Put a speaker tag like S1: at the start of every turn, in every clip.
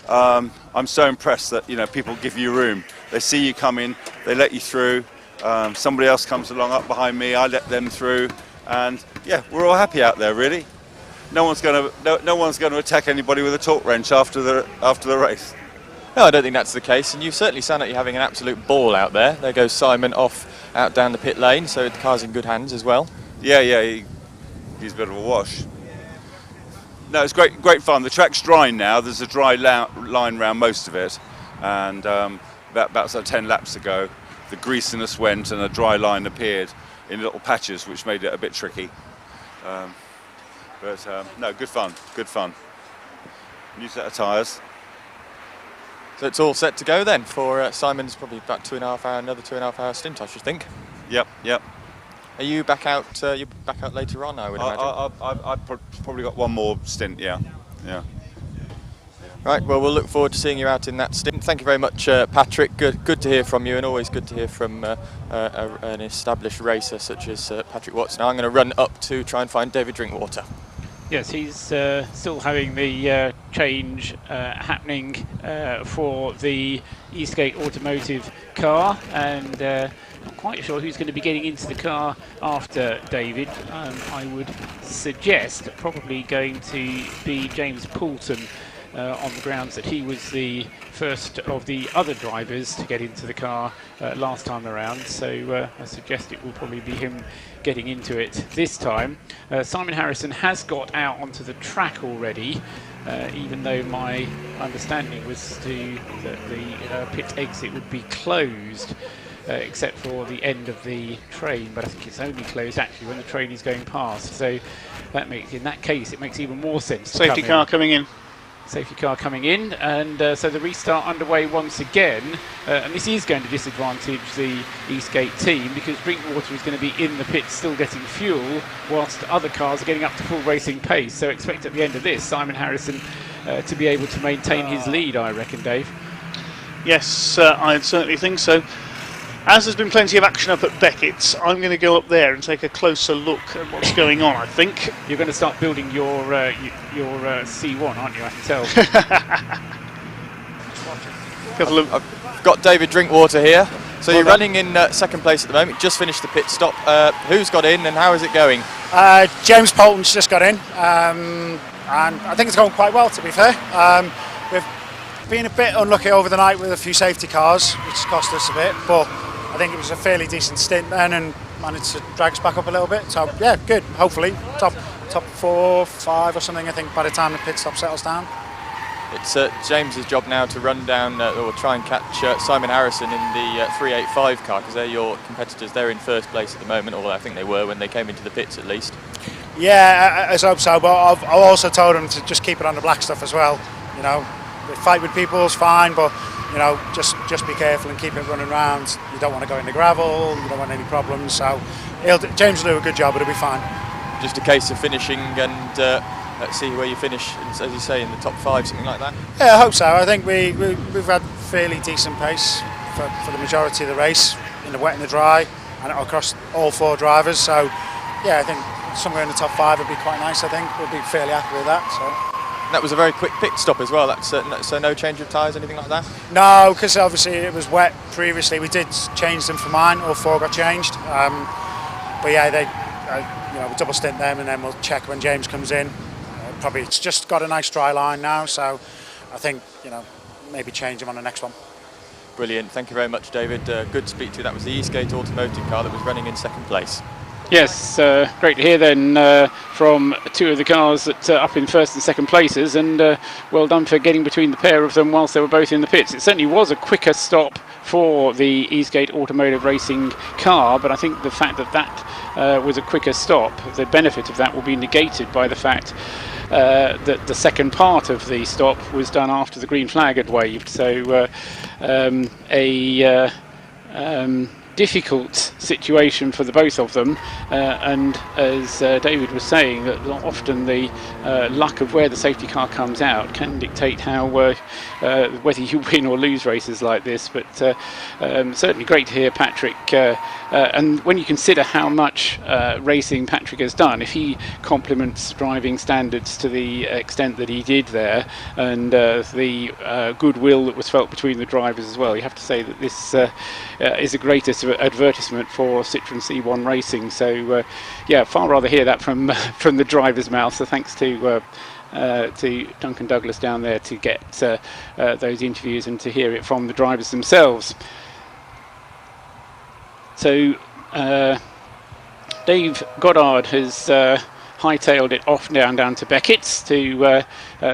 S1: I'm so impressed that people give you room. They see you come in, they let you through. Somebody else comes along up behind me, I let them through, and yeah, we're all happy out there really. No one's going to attack anybody with a torque wrench after the race.
S2: No, I don't think that's the case, and you certainly sound like you're having an absolute ball out there. There goes Simon off out down the pit lane, so the car's in good hands as well.
S1: Yeah, he's a bit of a wash. No, it's great fun. The track's dry now. There's a dry line around most of it, and about 10 laps ago, the greasiness went and a dry line appeared in little patches, which made it a bit tricky. No, good fun. New set of tyres.
S2: So it's all set to go then for Simon's probably about 2.5 hour, another 2.5 hour stint, I should think.
S1: Yep.
S2: Are you back out? You're back out later on, I would imagine.
S1: I've probably got one more stint. Yeah.
S2: Right. Well, we'll look forward to seeing you out in that stint. Thank you very much, Patrick. Good to hear from you, and always good to hear from an established racer such as Patrick Watts. Now I'm going to run up to try and find David Drinkwater.
S3: Yes, he's still having the change happening for the Eastgate Automotive car, and not quite sure who's going to be getting into the car after David. I would suggest probably going to be James Poulton, on the grounds that he was the first of the other drivers to get into the car last time around, so I suggest it will probably be him getting into it this time. Simon Harrison has got out onto the track already, even though my understanding was that the pit exit would be closed, except for the end of the train, but I think it's only closed actually when the train is going past, so in that case it makes even more sense.
S4: Safety car coming in.
S3: Safety car coming in, and so the restart underway once again, and this is going to disadvantage the Eastgate team because Drinkwater is going to be in the pit still getting fuel whilst other cars are getting up to full racing pace, so expect at the end of this Simon Harrison to be able to maintain his lead, I reckon, Dave.
S4: Yes, I certainly think so. As there's been plenty of action up at Beckett's, I'm going to go up there and take a closer look at what's going on, I think.
S3: You're going to start building your C1, aren't you? I can tell.
S2: I've got David Drinkwater here. So you're running in second place at the moment. Just finished the pit stop. Who's got in and how is it going?
S5: James Poulton's just got in. And I think it's going quite well, to be fair. We've been a bit unlucky over the night with a few safety cars, which cost us a bit, but I think it was a fairly decent stint then and managed to drag us back up a little bit. So yeah, good. Hopefully top 4, 5 or something, I think, by the time the pit stop settles down.
S2: It's James's job now to run down or try and catch Simon Harrison in the 385 car, because they're your competitors. They're in first place at the moment, although I think they were when they came into the pits at least.
S5: Yeah, I hope so, but I've also told them to just keep it on the black stuff as well. Fight with people is fine, but just be careful and keep it running round. You don't want to go in the gravel, you don't want any problems, so James will do a good job, it'll be fine. Just a case of finishing and let's see where you finish, as you say, in the top 5, something like that. Yeah, I hope so. I think we've had fairly decent pace for the majority of the race, in the wet and the dry, and across all 4 drivers, so yeah, I think somewhere in the top 5 would be quite nice. I think we'll be fairly happy with that. So. That was a very quick pit stop as well. That's so no change of tyres, anything like that? No, because obviously it was wet previously. We did change them for mine. All 4 got changed. But yeah, we double stint them, and then we'll check when James comes in. Probably it's just got a nice dry line now, so I think maybe change them on the next one. Brilliant. Thank you very much, David. Good to speak to you. That was the Eastgate Automotive car that was running in second place.
S3: Yes, great to hear then from 2 of the cars that up in first and second places, and well done for getting between the pair of them whilst they were both in the pits. It certainly was a quicker stop for the Eastgate Automotive Racing car, but I think the fact that was a quicker stop, the benefit of that will be negated by the fact that the second part of the stop was done after the green flag had waved. So difficult situation for the both of them, and as David was saying, that often the luck of where the safety car comes out can dictate how whether you win or lose races like this. But certainly great to hear Patrick, and when you consider how much racing Patrick has done, if he complements driving standards to the extent that he did there, and the goodwill that was felt between the drivers as well, you have to say that this is the greatest advertisement for Citroen C1 Racing. So yeah, far rather hear that from the driver's mouth. So thanks to Duncan Douglas down there to get those interviews and to hear it from the drivers themselves. So Dave Goddard has hightailed it off down to Beckett's to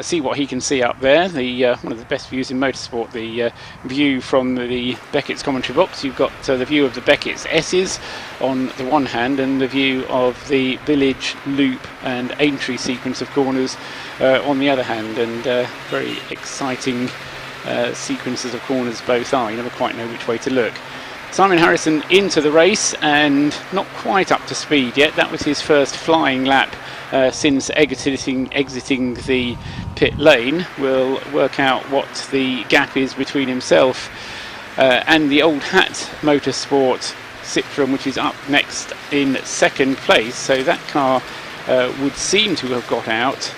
S3: see what he can see up there. One of the best views in motorsport, the view from the Beckett's commentary box. You've got the view of the Beckett's S's on the one hand, and the view of the village loop and Aintree sequence of corners on the other hand, and very exciting sequences of corners both are. You never quite know which way to look. Simon Harrison into the race and not quite up to speed yet. That was his first flying lap since exiting the pit lane. We'll work out what the gap is between himself and the Old Hat Motorsport Citroen, which is up next in second place. So that car would seem to have got out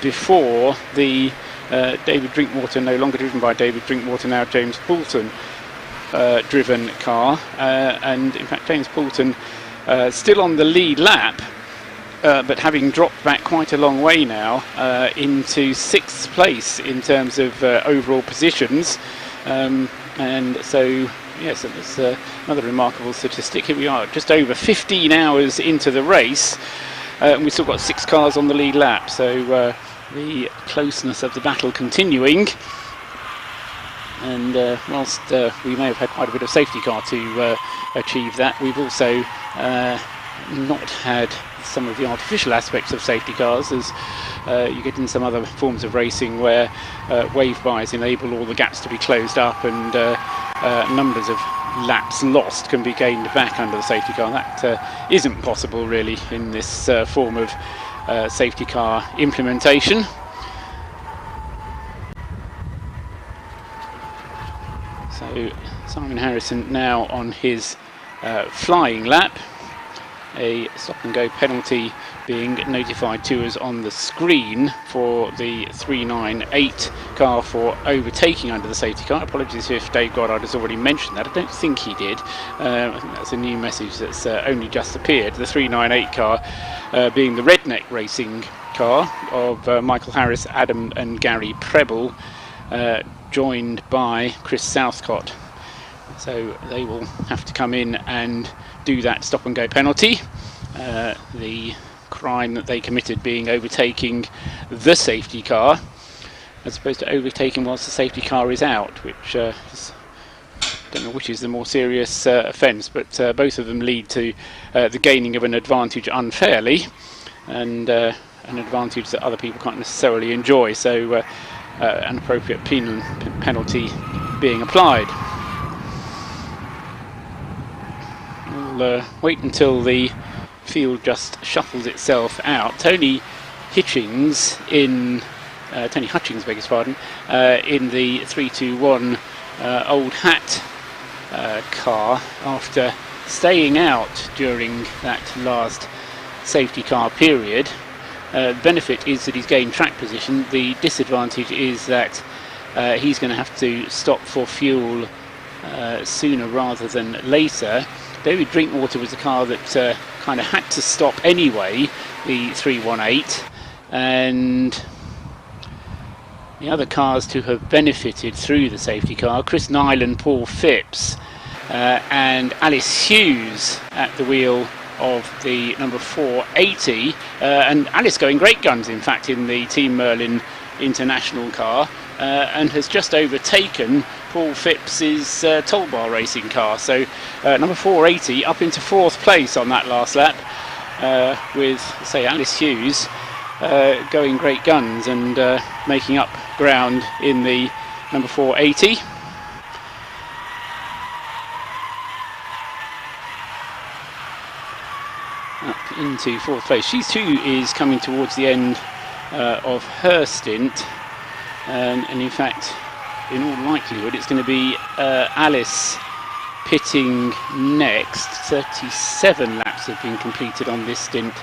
S3: before the David Drinkwater, no longer driven by David Drinkwater, now James Poulton driven car, and in fact James Poulton still on the lead lap, but having dropped back quite a long way now into sixth place in terms of overall positions, and so yes, that's another remarkable statistic. Here we are, just over 15 hours into the race, and we've still got 6 cars on the lead lap, so the closeness of the battle continuing. And whilst we may have had quite a bit of safety car to achieve that, we've also not had some of the artificial aspects of safety cars, as you get in some other forms of racing where wave bars enable all the gaps to be closed up, and numbers of laps lost can be gained back under the safety car. That isn't possible really in this form of safety car implementation. So Simon Harrison now on his flying lap. A stop and go penalty being notified to us on the screen for the 398 car for overtaking under the safety car. Apologies if Dave Goddard has already mentioned that. I don't think he did. I think that's a new message that's only just appeared. The 398 car being the Redneck Racing car of Michael Harris, Adam and Gary Preble, joined by Chris Southcott. So they will have to come in and do that stop and go penalty. The crime that they committed being overtaking the safety car, as opposed to overtaking whilst the safety car is out, which is, I don't know which is the more serious offence, but both of them lead to the gaining of an advantage unfairly, and an advantage that other people can't necessarily enjoy. So an appropriate penalty being applied. We'll wait until the field just shuffles itself out. Tony Hutchings, beg his pardon, in the 321 Old Hat car, after staying out during that last safety car period. The benefit is that he's gained track position. The disadvantage is that he's going to have to stop for fuel sooner rather than later. David Drinkwater was a car that kind of had to stop anyway, the 318, and the other cars to have benefited through the safety car, Chris Nyland, Paul Phipps and Alice Hughes at the wheel of the number 480, and Alice going great guns in fact in the Team Merlin International car, and has just overtaken Paul Phipps's Toll Bar Racing car. So number 480 up into 4th place on that last lap, with, say, Alice Hughes going great guns and making up ground in the number 480. into fourth place. She too is coming towards the end of her stint, and in fact, in all likelihood, it's going to be Alice pitting next. 37 laps have been completed on this stint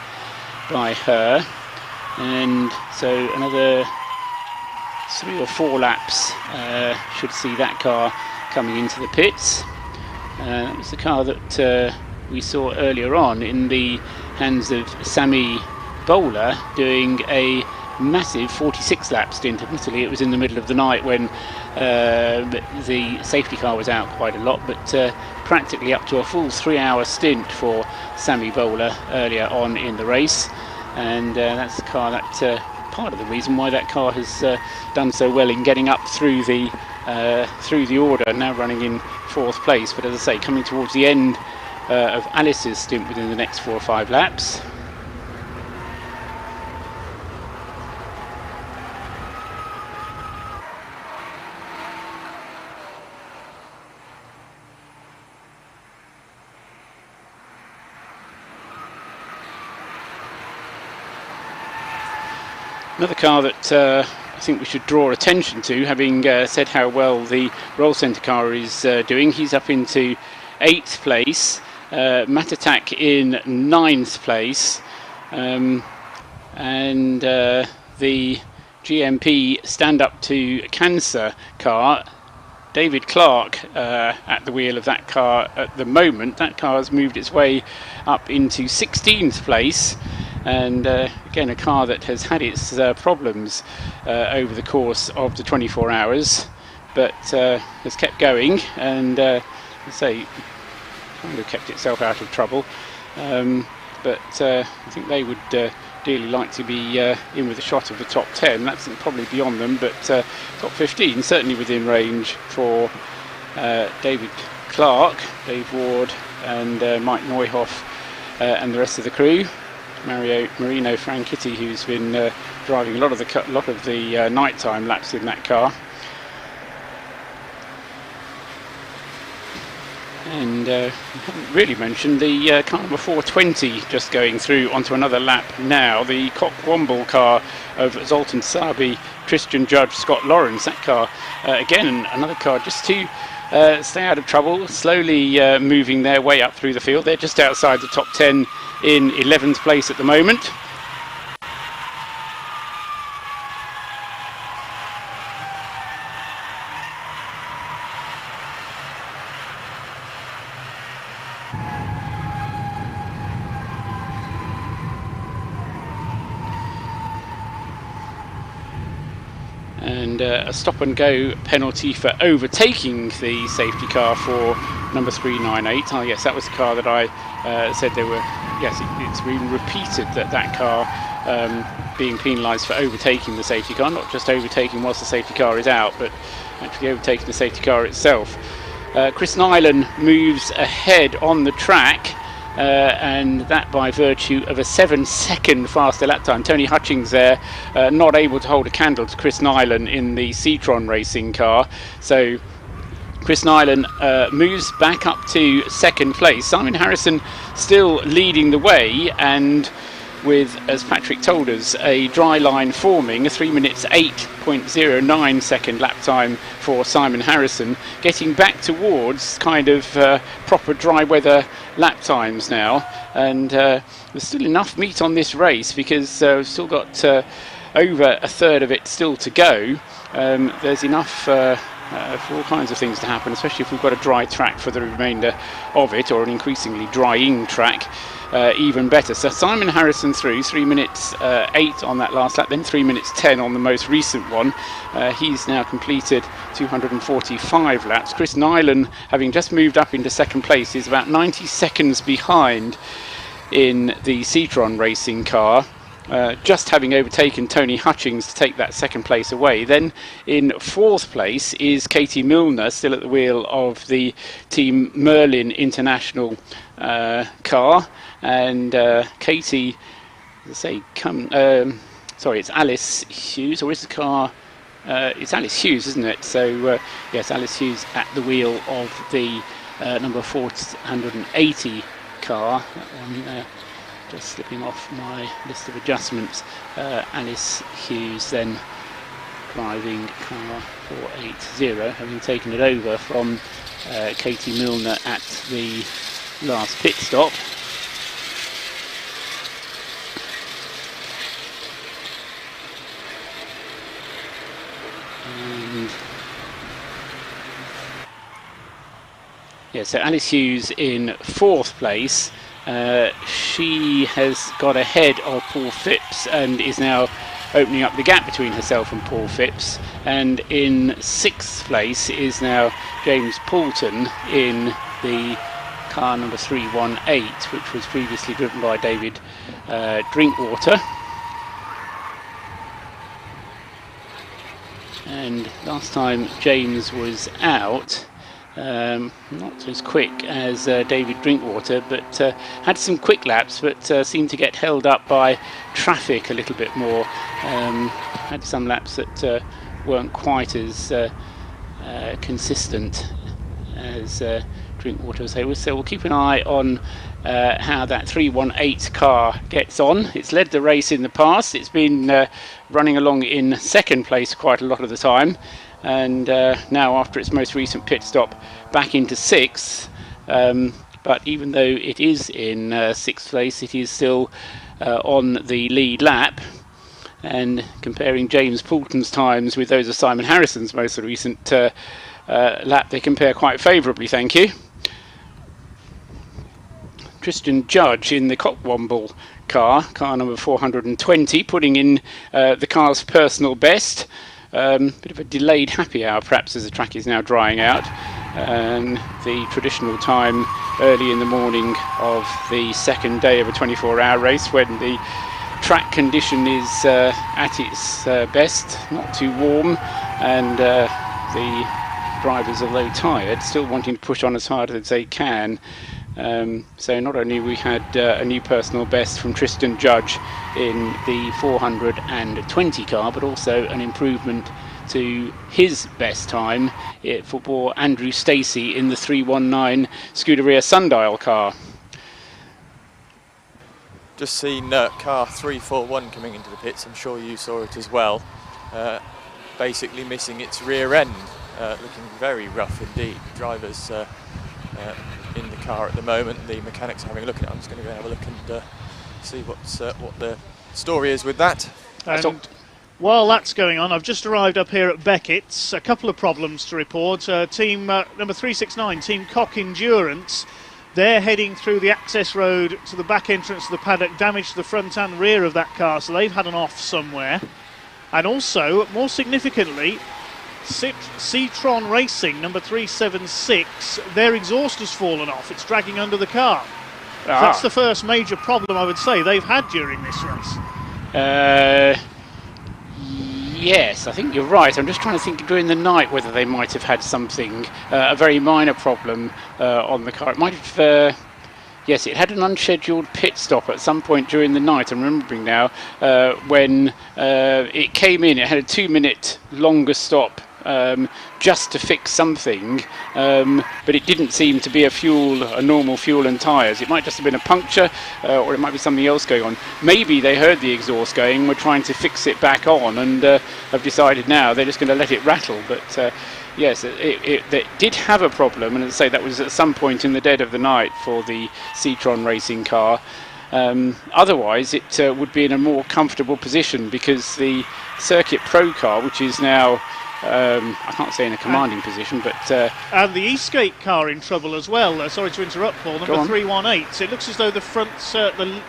S3: by her, and so another 3 or 4 laps should see that car coming into the pits. That was the car that we saw earlier on in the hands of Sammy Bowler doing a massive 46 lap stint. Admittedly, it was in the middle of the night when the safety car was out quite a lot, but practically up to a full 3-hour stint for Sammy Bowler earlier on in the race. And that's the car that part of the reason why that car has done so well in getting up through the order, now running in 4th place. But as I say, coming towards the end of Alice's stint within the next 4 or 5 laps. Another car that I think we should draw attention to, having said how well the roll centre car is doing. He's up into 8th place, Matatak in 9th place, and the GMP stand up to cancer car, David Clark at the wheel of that car at the moment. That car has moved its way up into 16th place. And again, a car that has had its problems over the course of the 24 hours, but has kept going, and I say, kind of kept itself out of trouble. But I think they would dearly like to be in with a shot of the top 10. That's probably beyond them, but top 15 certainly within range for David Clark, Dave Ward, and Mike Neuhoff, and the rest of the crew. Marino Franchitti, who's been driving a lot of the nighttime laps in that car, and we haven't really mentioned the car number 420 just going through onto another lap now. The Cock-Womble car of Zoltan Sabi, Christian Judge, Scott Lawrence. That car again, another car just to stay out of trouble, slowly moving their way up through the field. They're just outside the top 10 in 11th place at the moment. And a stop and go penalty for overtaking the safety car for number 398. Oh yes, that was the car that I said there were. Yes, it's been repeated that car being penalised for overtaking the safety car, not just overtaking whilst the safety car is out, but actually overtaking the safety car itself. Chris Nyland moves ahead on the track, and that by virtue of a 7-second faster lap time. Tony Hutchings there not able to hold a candle to Chris Nyland in the Citroen Racing car. So Chris Nyland moves back up to 2nd place. Simon Harrison still leading the way, and with, as Patrick told us, a dry line forming, a 3 minutes 8.09 second lap time for Simon Harrison, getting back towards kind of proper dry weather lap times now. And there's still enough meat on this race, because we've still got over a third of it still to go. There's enough for all kinds of things to happen, especially if we've got a dry track for the remainder of it, or an increasingly drying track. Even better. So Simon Harrison through 3 minutes 8 on that last lap, then 3 minutes 10 on the most recent one. He's now completed 245 laps. Chris Nyland, having just moved up into 2nd place, is about 90 seconds behind in the Citroen Racing car, just having overtaken Tony Hutchings to take that 2nd place away. Then in 4th place is Katie Milner, still at the wheel of the Team Merlin International car. And Katie, as I say, sorry, it's Alice Hughes, or is the car? It's Alice Hughes, isn't it? So yes, Alice Hughes at the wheel of the number 480 car. That one just slipping off my list of adjustments. Alice Hughes then driving car 480, having taken it over from Katie Milner at the last pit stop. And yeah, so Alice Hughes in 4th place. She has got ahead of Paul Phipps and is now opening up the gap between herself and Paul Phipps. And in 6th place is now James Poulton in the car number 318, which was previously driven by David Drinkwater. And last time James was out, not as quick as David Drinkwater, but had some quick laps, but seemed to get held up by traffic a little bit more. Had some laps that weren't quite as consistent as Drinkwater was able. So we'll keep an eye on how that 318 car gets on. It's led the race in the past. It's been running along in 2nd place quite a lot of the time, and now after its most recent pit stop back into 6th. But even though it is in 6th place, it is still on the lead lap. And comparing James Poulton's times with those of Simon Harrison's most recent lap, they compare quite favourably, thank you. Tristan Judge in the Cockwomble car number 420, putting in the car's personal best. Bit of a delayed happy hour perhaps, as the track is now drying out. And the traditional time early in the morning of the 2nd day of a 24-hour race, when the track condition is at its best, not too warm, and the drivers, although tired, still wanting to push on as hard as they can. So not only we had a new personal best from Tristan Judge in the 420 car, but also an improvement to his best time for Andrew Stacey in the 319 Scuderia Sundial car.
S2: Just seen car 341 coming into the pits. I'm sure you saw it as well. Basically missing its rear end, looking very rough indeed. Drivers in the car at the moment. The mechanics are having a look at it. I'm just going to go have a look and see what the story is with that.
S4: And while that's going on, I've just arrived up here at Beckett's. A couple of problems to report. Team number 369, Team Cock Endurance. They're heading through the access road to the back entrance of the paddock, damage to the front and rear of that car, so they've had an off somewhere. And also, more significantly, Citroen Racing, number 376, their exhaust has fallen off. It's dragging under the car. That's the first major problem, I would say, they've had during this race.
S3: Yes, I think you're right. I'm just trying to think during the night whether they might have had something, a very minor problem on the car. It might have, yes, it had an unscheduled pit stop at some point during the night. I'm remembering now when it came in. It had a 2-minute longer stop just to fix something, but it didn't seem to be a normal fuel and tyres. It might just have been a puncture, or it might be something else going on. Maybe they heard the exhaust going and were trying to fix it back on, and have decided now they're just going to let it rattle. But yes, it did have a problem, and as I say, that was at some point in the dead of the night for the Citroen Racing car. Otherwise, it would be in a more comfortable position, because the Circuit Pro car, which is now I can't say in a commanding position, but
S4: and the Eastgate car in trouble as well. Sorry to interrupt, Paul. Number 318. So it looks as though the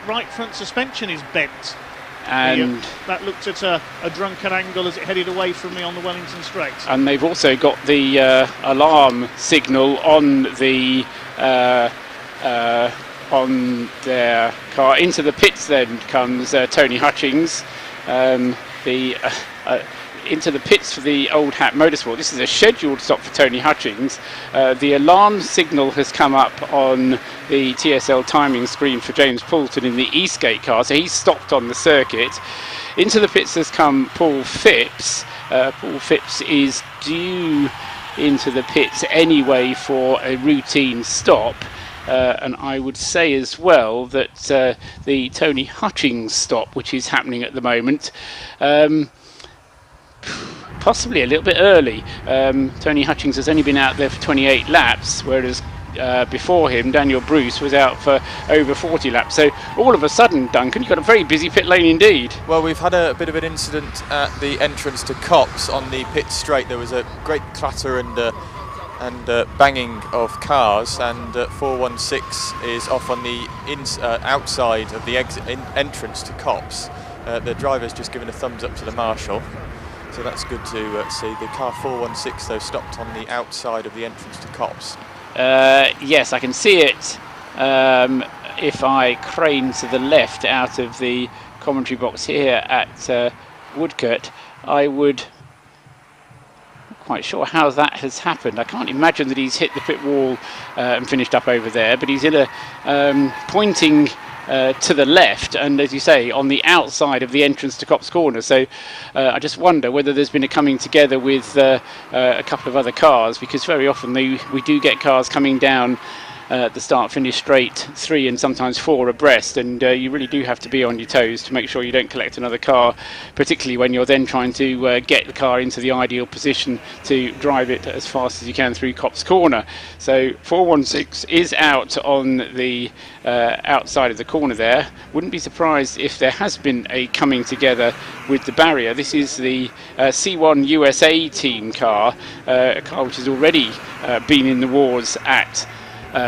S4: right front suspension is bent. And that looked at a drunken angle as it headed away from me on the Wellington Straight.
S3: And they've also got the alarm signal on the on their car. Into the pits then comes Tony Hutchings. Into the pits for the Old Hat Motorsport. This is a scheduled stop for Tony Hutchings. The alarm signal has come up on the TSL timing screen for James Poulton in the Eastgate car, so he's stopped on the circuit. Into the pits has come Paul Phipps. Paul Phipps is due into the pits anyway for a routine stop, And I would say as well that the Tony Hutchings stop, which is happening at the moment, possibly a little bit early. Tony Hutchings has only been out there for 28 laps, whereas before him, Daniel Bruce was out for over 40 laps. So all of a sudden, Duncan, you've got a very busy pit lane indeed.
S2: Well, we've had a bit of an incident at the entrance to Copse on the pit straight. There was a great clatter and banging of cars, and 416 is off on the outside of the entrance to Copse. The driver's just given a thumbs up to the marshal, so that's good to see. The car 416 though stopped on the outside of the entrance to Copse.
S3: Yes, I can see it if I crane to the left out of the commentary box here at Woodcote. I would... not quite sure how that has happened. I can't imagine that he's hit the pit wall and finished up over there, but he's in a pointing to the left, and as you say, on the outside of the entrance to Copse Corner. So I just wonder whether there's been a coming together with a couple of other cars, because very often we do get cars coming down the start-finish straight 3 and sometimes 4 abreast, and you really do have to be on your toes to make sure you don't collect another car, particularly when you're then trying to get the car into the ideal position to drive it as fast as you can through Copse Corner. So 416 is out on the outside of the corner there. Wouldn't be surprised if there has been a coming together with the barrier. This is the C1 USA team car, a car which has already been in the wars at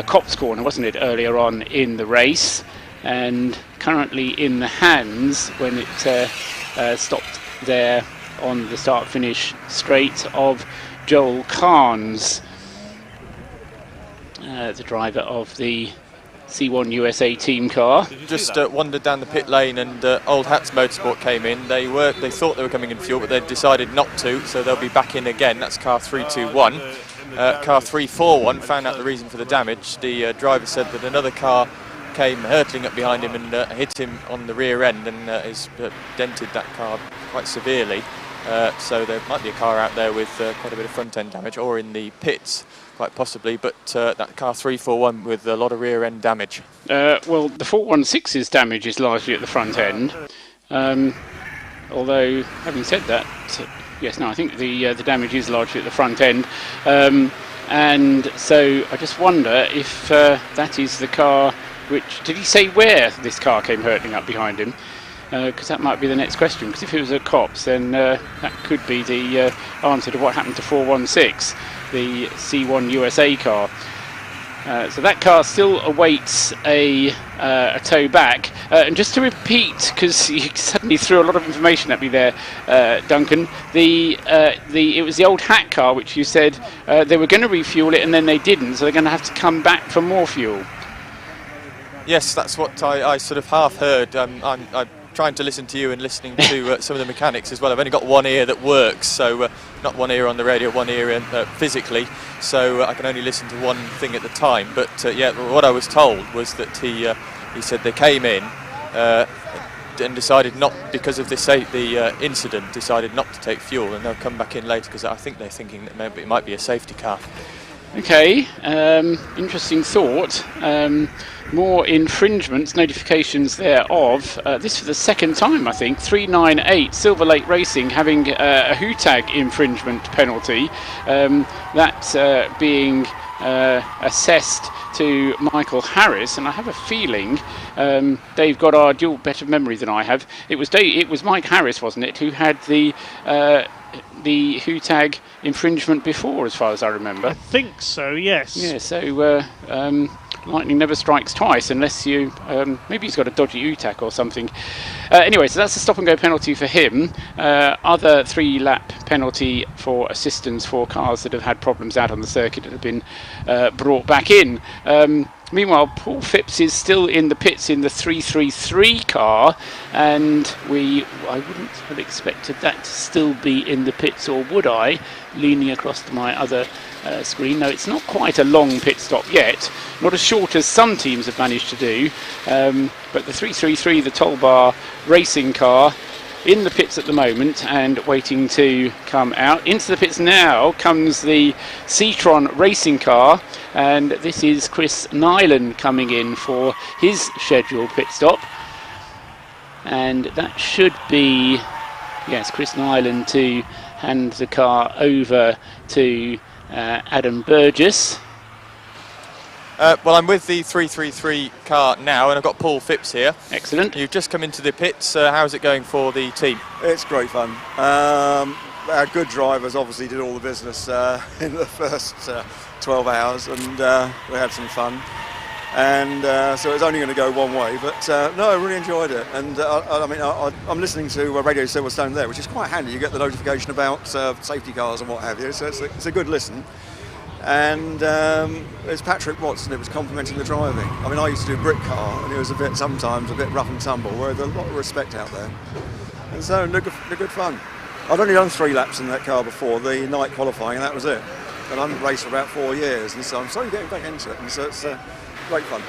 S3: Copse Corner, wasn't it, earlier on in the race, and currently in the hands, when it stopped there on the start-finish straight, of Joel Carnes, the driver of the C1 USA team car.
S2: Just wandered down the pit lane, and Old Hats Motorsport came in. They thought they were coming in fuel, but they decided not to, so they'll be back in again. That's car 321. Car 341 found out the reason for the damage. The driver said that another car came hurtling up behind him and hit him on the rear end, and has dented that car quite severely. So there might be a car out there with quite a bit of front end damage, or in the pits quite possibly, but that car 341 with a lot of rear end damage.
S3: Well, the 416's damage is largely at the front end, although having said that, yes, no, I think the damage is largely at the front end, and so I just wonder if that is the car which... Did he say where this car came hurtling up behind him? Because that might be the next question, because if it was a Copse, then that could be the answer to what happened to 416, the C1 USA car. So that car still awaits a tow back. And just to repeat, because you suddenly threw a lot of information at me there, Duncan, it was the Old Hat car which you said they were going to refuel it and then they didn't, so they're going to have to come back for more fuel.
S2: Yes, that's what I sort of half heard. I'm trying to listen to you and listening to some of the mechanics as well. I've only got one ear that works, so not one ear on the radio, one ear physically, so I can only listen to one thing at the time. But yeah, what I was told was that he said they came in and decided not, because of the incident, decided not to take fuel, and they'll come back in later, because I think they're thinking that maybe it might be a safety car.
S3: Okay, interesting thought. More infringements, notifications thereof. This for the second time, I think. 398 Silver Lake Racing having a HUTAG infringement penalty. That being assessed to Michael Harris, and I have a feeling Dave Goddard, you're better memory than I have. It was Mike Harris, wasn't it, who had the HUTAG infringement before, as far as I remember.
S4: I think so, yes.
S3: Yeah, so lightning never strikes twice, unless you... maybe he's got a dodgy UTAC or something. Anyway, so that's a stop-and-go penalty for him. Other 3-lap penalty for assistance for cars that have had problems out on the circuit that have been brought back in. Meanwhile, Paul Phipps is still in the pits in the 333 car, and I wouldn't have expected that to still be in the pits, or would I? Leaning across to my other screen. No, it's not quite a long pit stop yet, not as short as some teams have managed to do, but the 333, the Toll Bar racing car, in the pits at the moment and waiting to come out. Into the pits now comes the Citroen Racing car, and this is Chris Nyland coming in for his scheduled pit stop. And that should be, yes, Chris Nyland to hand the car over to Adam Burgess.
S2: Well, I'm with the 333 car now, and I've got Paul Phipps here.
S3: Excellent.
S2: You've just come into the pits. How's it going for the team?
S6: It's great fun. Our good drivers obviously did all the business in the first 12 hours, and we had some fun. And so it's only going to go one way, but no, I really enjoyed it. And I'm listening to Radio Silverstone there, which is quite handy. You get the notification about safety cars and what have you, so it's a good listen. And it's Patrick Watson. It was complimenting the driving. I mean, I used to do brick car, and it was sometimes a bit rough and tumble, where there's a lot of respect out there. And so they're good fun. I'd only done 3 laps in that car before the night qualifying, and that was it. And I haven't raced for about 4 years, and so I'm slowly getting back into it. And so it's great fun.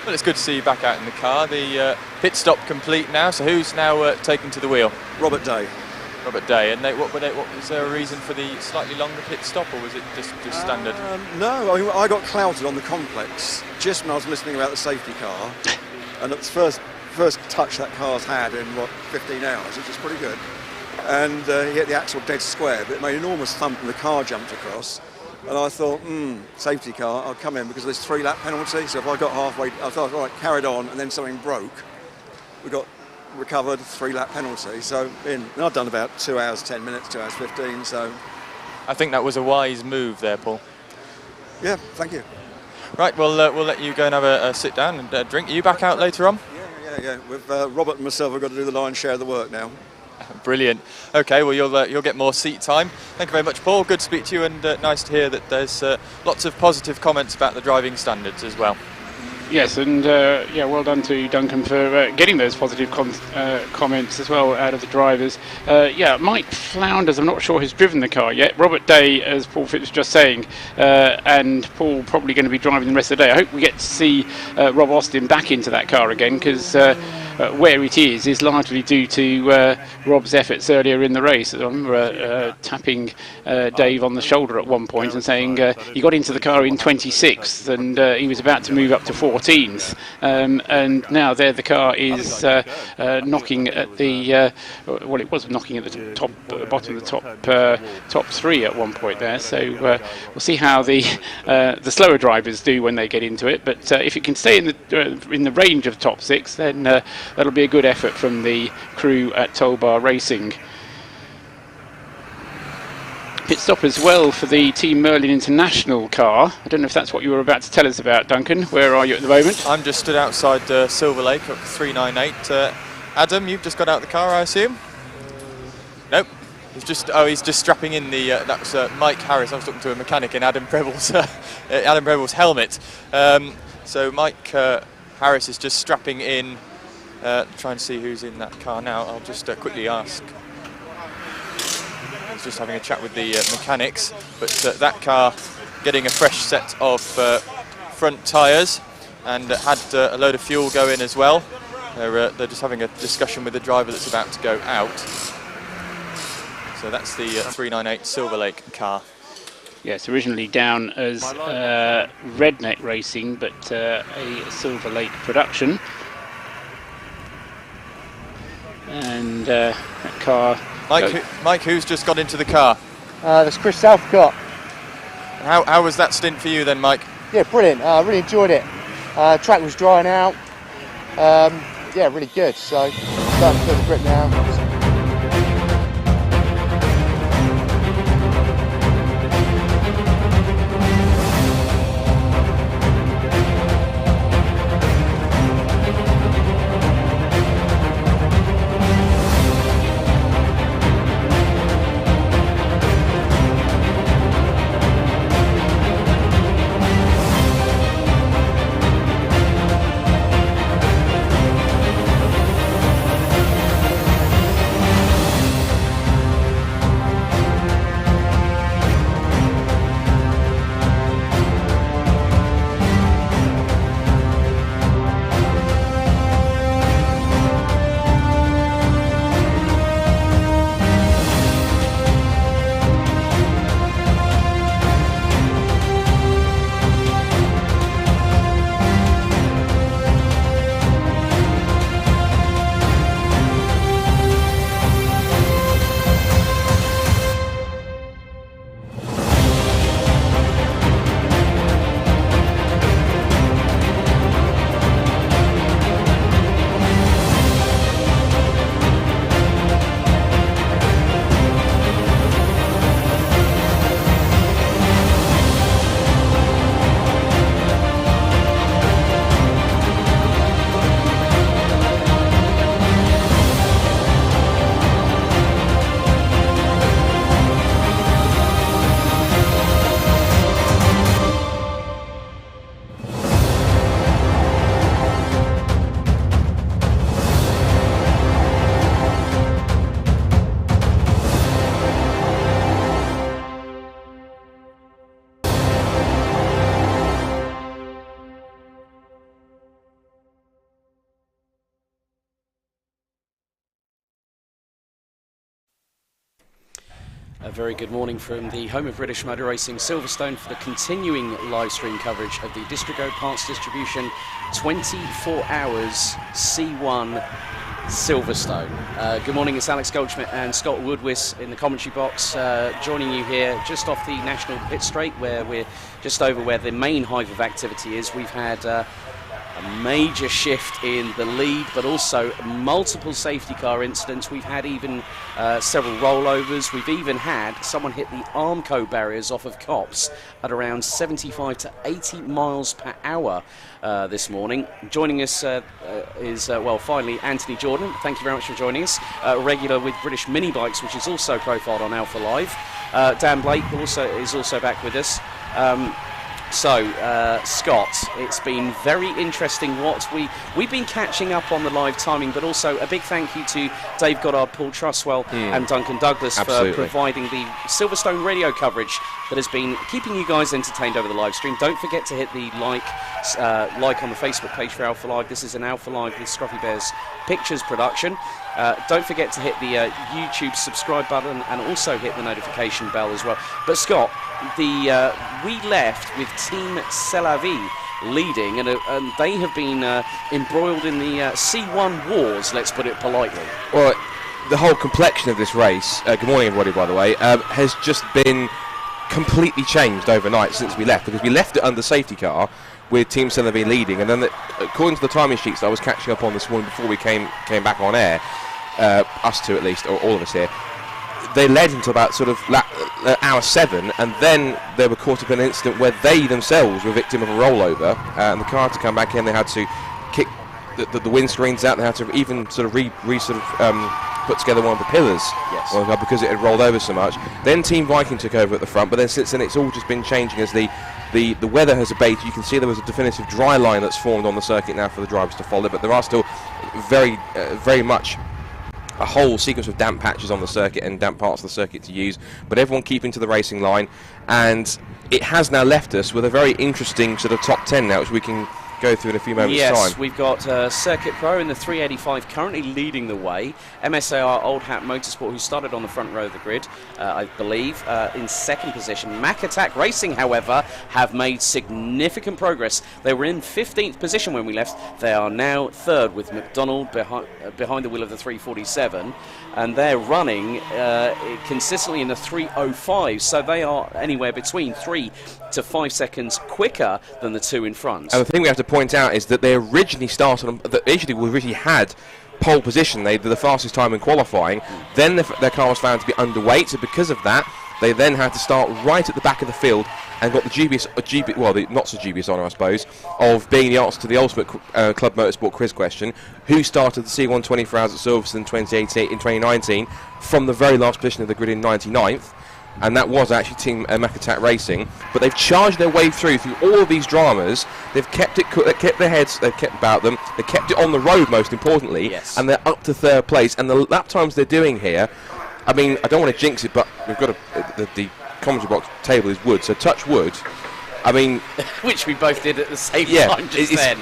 S2: Well, it's good to see you back out in the car. The pit stop complete now. So who's now taking to the wheel?
S6: Robert Day.
S2: Robert Day. And what was there a reason for the slightly longer pit stop, or was it just standard?
S6: No, I mean, I got clouted on the complex just when I was listening about the safety car, and it's the first touch that car's had in 15 hours, which is pretty good. And he hit the axle dead square, but it made an enormous thump and the car jumped across. And I thought, safety car, I'll come in because there's 3-lap penalty. So if I got halfway, I thought, all right, carried on, and then something broke. We got recovered, 3-lap penalty. So in, and I've done about 2 hours 10 minutes, 2 hours 15. So
S2: I think that was a wise move there, Paul.
S6: Yeah, thank you.
S2: Right, we'll let you go and have a sit down and drink. Are you back out later on?
S6: Yeah. With Robert and myself, we've got to do the lion's share of the work now.
S2: Brilliant. Okay, well you'll get more seat time. Thank you very much, Paul. Good to speak to you, and nice to hear that there's lots of positive comments about the driving standards as well.
S3: Yes, and well done to Duncan for getting those positive comments as well out of the drivers. Mike Flounders, I'm not sure who's driven the car yet. Robert Day, as Paul Phipps was just saying, and Paul probably going to be driving the rest of the day. I hope we get to see Rob Austin back into that car again, because where it is largely due to Rob's efforts earlier in the race. I remember tapping Dave on the shoulder at one point and saying he got into the car in 26th, and he was about to move up to 14th, and now there the car is knocking at the it was knocking at the top bottom of the top 3 at one point there. So we'll see how the slower drivers do when they get into it, but if it can stay in the range of top 6, then that'll be a good effort from the crew at Tollbar Racing. Pit stop as well for the Team Merlin International car. I don't know if that's what you were about to tell us about, Duncan. Where are you at the moment?
S2: I'm just stood outside Silver Lake up 398. Adam, you've just got out of the car, I assume? Nope. He's just strapping in the. That's Mike Harris. I was talking to a mechanic in Adam Preble's helmet. So Mike Harris is just strapping in. Trying to see who's in that car now. I'll just quickly ask. He's just having a chat with the mechanics, but that car getting a fresh set of front tyres and had a load of fuel go in as well. They're just having a discussion with the driver that's about to go out. So that's the 398 Silver Lake car.
S3: Yes, originally down as Redneck Racing, but a Silver Lake production. And that car...
S2: Mike, who's just got into the car?
S7: That's Chris Southcott.
S2: How was that stint for you then, Mike?
S7: Yeah, brilliant. I really enjoyed it. Track was drying out. Really good. So starting to feel the grip now.
S8: A very good morning from the home of British Motor Racing, Silverstone, for the continuing live stream coverage of the Distrigo Parts Distribution 24 Hours C1 Silverstone. Good morning, it's Alex Goldschmidt and Scott Woodwiss in the commentary box, joining you here just off the National Pit Straight, where we're just over where the main hive of activity is. We've had a major shift in the lead, but also multiple safety car incidents. We've had even several rollovers. We've even had someone hit the Armco barriers off of Cops at around 75 to 80 miles per hour this morning. Joining us is, well, finally, Anthony Jordan. Thank you very much for joining us. Regular with British Mini Bikes, which is also profiled on Alpha Live. Dan Blake is also back with us. So, Scott, it's been very interesting what we've been catching up on the live timing, but also a big thank you to Dave Goddard, Paul Truswell and Duncan Douglas for providing the Silverstone radio coverage that has been keeping you guys entertained over the live stream. Don't forget to hit the like on the Facebook page for Alpha Live. This is an Alpha Live with Scruffy Bears Pictures production. Don't forget to hit the YouTube subscribe button and also hit the notification bell as well. But Scott, we left with Team Selavi leading, and they have been embroiled in the C1 wars, let's put it politely.
S9: Well, the whole complexion of this race, good morning everybody by the way, has just been completely changed overnight since we left, because we left it under safety car with Team Selavi leading, and then according to the timing sheets that I was catching up on this morning before we came back on air, us two at least, or all of us here, they led until about sort of hour 7, and then they were caught up in an incident where they themselves were victim of a rollover, and the car had to come back in. They had to kick the windscreens out. They had to even sort of put together one of the pillars, yes, because it had rolled over so much. Then Team Viking took over at the front, but then since then it's all just been changing as the weather has abated. You can see there was a definitive dry line that's formed on the circuit now for the drivers to follow, but there are still very much a whole sequence of damp patches on the circuit and damp parts of the circuit to use, but everyone keeping to the racing line, and it has now left us with a very interesting sort of top 10 now, which we can go through in a few moments' time.
S8: Yes, we've got Circuit Pro in the 385 currently leading the way. MSAR Old Hat Motorsport, who started on the front row of the grid, I believe, in second position. Mac Attack Racing, however, have made significant progress. They were in 15th position when we left. They are now third with McDonald behind the wheel of the 347, and they're running consistently in the 305, so they are anywhere between 3 to 5 seconds quicker than the two in front.
S9: And the thing we have to point out is that they originally had pole position. They did the fastest time in qualifying. Then their car was found to be underweight, so because of that, they then had to start right at the back of the field and got the the not so dubious honour, I suppose, of being the answer to the ultimate Club Motorsport quiz question: who started the C1 24 Hours at Silverstone in 2019 from the very last position of the grid in 99th? And that was actually Team Mac Attack Racing. But they've charged their way through all of these dramas. They've kept their heads, they've kept about them, they kept it on the road most importantly,
S8: yes, and
S9: they're up to third place. And the lap times they're doing here, I mean, I don't want to jinx it, but we've got the commentary box table is wood, so touch wood. I mean,
S8: which we both did at the same time just then.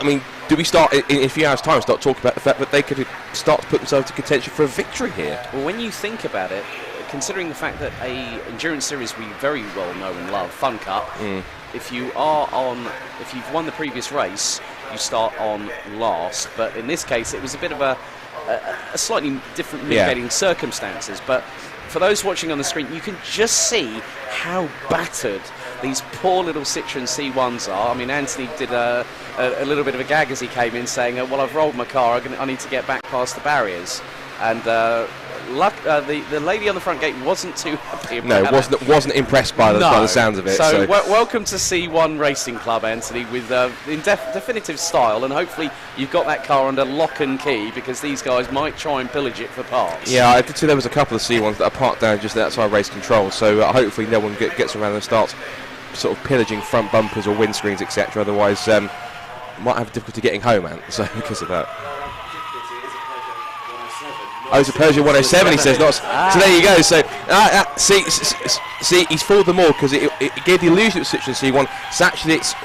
S9: I mean, do we start in a few hours' time start talking about the fact that they could start to put themselves to contention for a victory here?
S8: Well, when you think about it, considering the fact that a endurance series we very well know and love, Fun Cup, if you've won the previous race, you start on last. But in this case, it was a bit of a slightly different mitigating circumstances. But for those watching on the screen, you can just see how battered these poor little Citroen C1s are. I mean, Anthony did a little bit of a gag as he came in, saying, well, I've rolled my car, I need to get back past the barriers. And the lady on the front gate wasn't too happy about
S9: it. wasn't impressed by the sounds of it.
S8: So welcome to C1 Racing Club, Anthony, with in definitive style, and hopefully you've got that car under lock and key, because these guys might try and pillage it for parts.
S9: Yeah, I did see there was a couple of C1s that are parked down just outside race control, so hopefully no one gets around and starts sort of pillaging front bumpers or windscreens, etc. Otherwise, might have difficulty getting home, so because of that. Oh, it's a Peugeot 107, he says. So there you go. So see, he's fooled them all, because it gave the illusion it was Citroen C1. It's actually its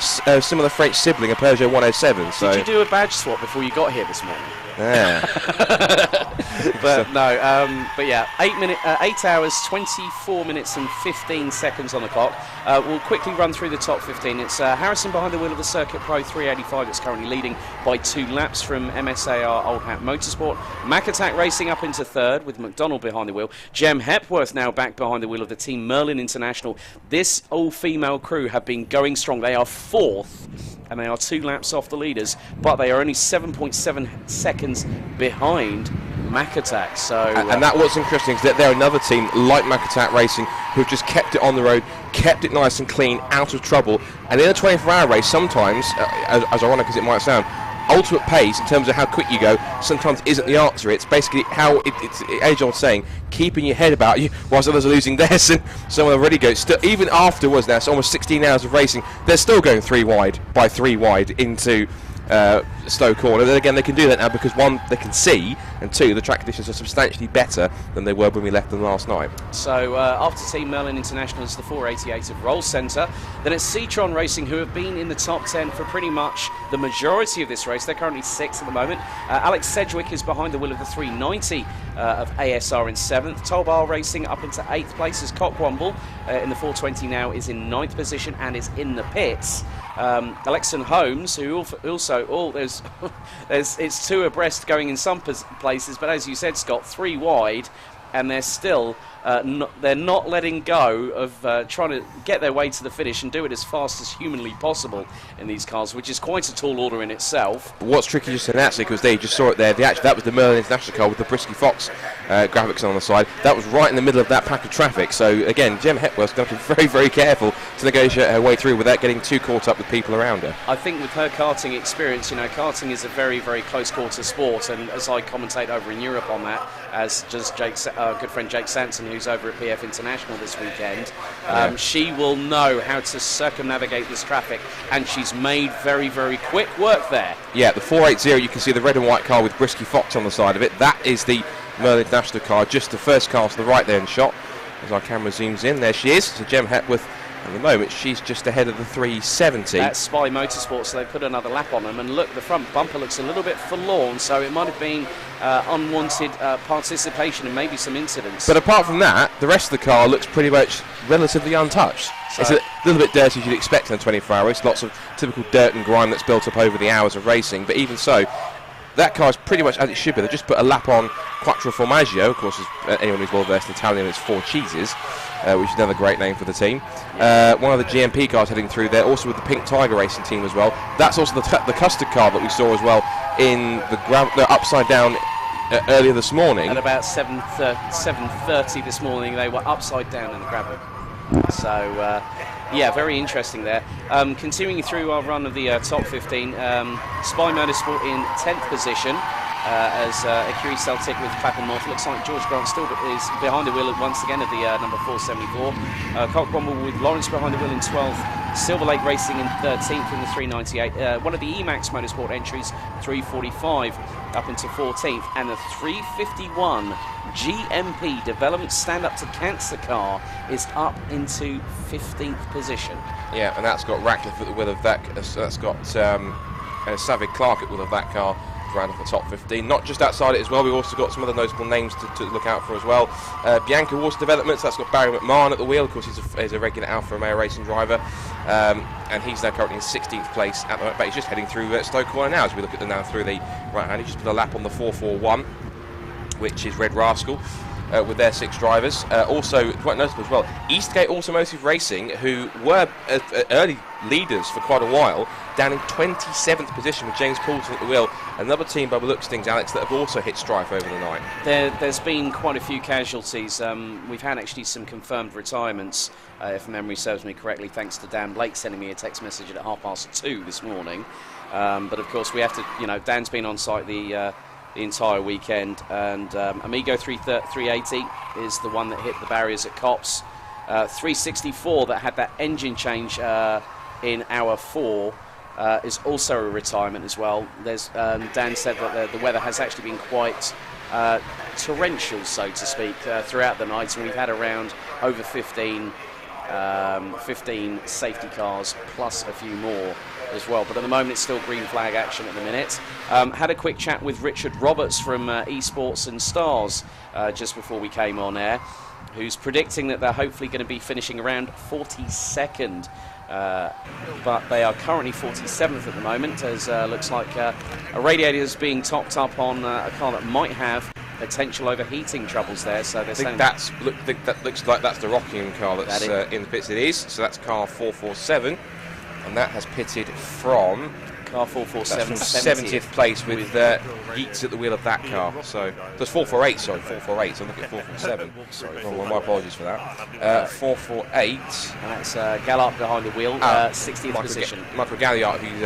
S9: similar French sibling, a Peugeot 107. So
S8: did you do a badge swap before you got here this morning?
S9: Yeah.
S8: But no, but yeah, 8 hours, 24 minutes and 15 seconds on the clock. We'll quickly run through the top 15. It's Harrison behind the wheel of the Circuit Pro 385 that's currently leading by 2 laps from MSAR Old Hat Motorsport. Mac Attack Racing up into third with McDonald behind the wheel. Jem Hepworth now back behind the wheel of the Team Merlin International. This all-female crew have been going strong. They are 4th and they are 2 laps off the leaders, but they are only 7.7 seconds behind Mac Attack. So,
S9: and that what's interesting is that they're another team like Mac Attack Racing who've just kept it on the road, kept it nice and clean, out of trouble. And in a 24-hour race, sometimes, as ironic as it might sound, ultimate pace in terms of how quick you go sometimes isn't the answer. It's basically how it's age-old saying, keeping your head about you whilst others are losing theirs, and someone already goes. Still, even afterwards, now it's almost 16 hours of racing, they're still going 3 wide by 3 wide into Stowe Corner. Then again, they can do that now because 1, they can see, and 2, the track conditions are substantially better than they were when we left them last night.
S8: So after Team Merlin International is the 488 of Roll Centre. Then it's Citroen Racing, who have been in the top 10 for pretty much the majority of this race. They're currently 6th at the moment. Alex Sedgwick is behind the wheel of the 390 of ASR in 7th. Tolbar Racing up into 8th place as Cockwomble in the 420 now is in 9th position and is in the pits. Alexon Holmes, who also it's 2 abreast going in some places, but as you said, Scott, 3 wide, and they're still they're not letting go of trying to get their way to the finish and do it as fast as humanly possible in these cars, which is quite a tall order in itself.
S9: What's tricky just in actually, because they just saw it there, that was the Merlin International car with the Brisky Fox graphics on the side. That was right in the middle of that pack of traffic. So again, Jem Hepworth's going to be very, very careful to negotiate her way through without getting too caught up with people around her.
S8: I think with her karting experience, karting is a very, very close quarter sport, and as I commentate over in Europe on that, as does good friend Jake Sanson, who's over at PF International this weekend, she will know how to circumnavigate this traffic, and she's made very, very quick work there.
S9: Yeah, the 480, you can see the red and white car with Brisky Fox on the side of it. That is the Merlin International car, just the first car to the right there in shot. As our camera zooms in, there she is. So Jem Hepworth, at the moment, she's just ahead of the 370.
S8: That's Spy Motorsports, so they put another lap on them. And look, the front bumper looks a little bit forlorn, so it might have been unwanted participation and maybe some incidents.
S9: But apart from that, the rest of the car looks pretty much relatively untouched. So it's a little bit dirty as you'd expect in a 24-hour race. Lots of typical dirt and grime that's built up over the hours of racing. But even so, that car is pretty much as it should be. They just put a lap on Quattro Formaggio, of course, as anyone who's well versed in Italian, it's 4 cheeses, which is another great name for the team. One of the GMP cars heading through there, also with the Pink Tiger Racing team as well. That's also the custard car that we saw as well in the upside down earlier this morning.
S8: At about 7:30 this morning, they were upside down in the gravel. So, yeah, very interesting there. Continuing through our run of the top 15, Spy Motorsport in 10th position as Akiri Celtic with Clapham North. Looks like George Grant still is behind the wheel once again of the number 474. Cockwomble with Lawrence behind the wheel in 12th. Silver Lake Racing in 13th in the 398. One of the Emax Motorsport entries, 345 up into 14th, and the 351 GMP Development Stand Up to Cancer car is up into 15th position.
S9: Yeah, and that's got Ratcliffe at the wheel of that. That's got Savage Clark at the wheel of that car. Round off the top 15. Not just outside it as well, we've also got some other notable names to look out for as well. Bianca Water Developments, that's got Barry McMahon at the wheel. Of course, he's a regular Alfa Romeo racing driver, and he's now currently in 16th place at the moment, but he's just heading through Stowe Corner now as we look at them now through the right hand. He just put a lap on the 441, which is Red Rascal. With their 6 drivers. Also, quite notable as well, Eastgate Automotive Racing, who were early leaders for quite a while, down in 27th position with James Poulton at the wheel. Another team, by the looks of things, Alex, that have also hit strife over the night.
S8: There's been quite a few casualties. We've had actually some confirmed retirements, if memory serves me correctly, thanks to Dan Blake sending me a text message at 2:30 this morning. But of course, we have to, Dan's been on site the entire weekend, and Amigo 380 is the one that hit the barriers at Cops. 364 that had that engine change in hour 4 is also a retirement as well. There's Dan said that the weather has actually been quite torrential, so to speak, throughout the night, and we've had around over 15 15 safety cars plus a few more as well. But at the moment, it's still green flag action at the minute. Had a quick chat with Richard Roberts from Esports and Stars just before we came on air, who's predicting that they're hopefully going to be finishing around 42nd. But they are currently 47th at the moment, as looks like a radiator is being topped up on a car that might have potential overheating troubles there. So they're saying
S9: that looks like that's the Rockingham car that's in the pits. It is. So that's car 447, and that has pitted from
S8: car 447,
S9: 70th place with Yeats at the wheel of that car. So there's 448. Sorry, 448. So look at 447. Sorry, well, my apologies for that. 448,
S8: and that's Gallard behind the wheel, 60th position.
S9: Michael Galliard, who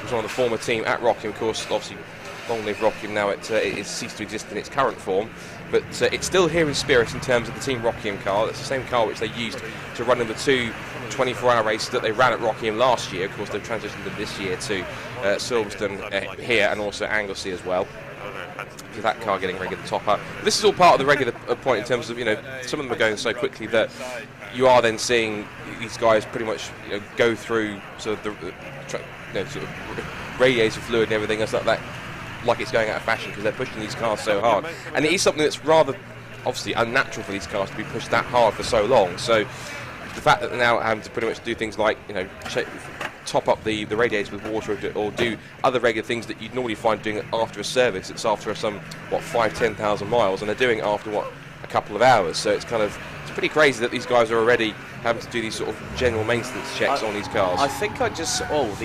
S9: was on the former team at Rockingham, of course. Obviously, long live Rockingham. Now it ceased to exist in its current form, but it's still here in spirit in terms of the Team Rockingham car. It's the same car which they used to run in the two 24-hour races that they ran at Rockingham last year. Of course, they've transitioned them this year to Silverstone here, and also Anglesey as well. So that car getting regular top up. This is all part of the regular point in terms of, some of them are going so quickly that you are then seeing these guys pretty much go through sort of the sort of radiator fluid and everything else like that, like it's going out of fashion, because they're pushing these cars so hard. And it is something that's rather obviously unnatural for these cars to be pushed that hard for so long. So the fact that they're now having to pretty much do things like top up the radiators with water, or do other regular things that you'd normally find doing after a service. It's after some 5,000-10,000 miles, and they're doing it after a couple of hours. So it's pretty crazy that these guys are already having to do these sort of general maintenance checks on these cars.
S8: I think the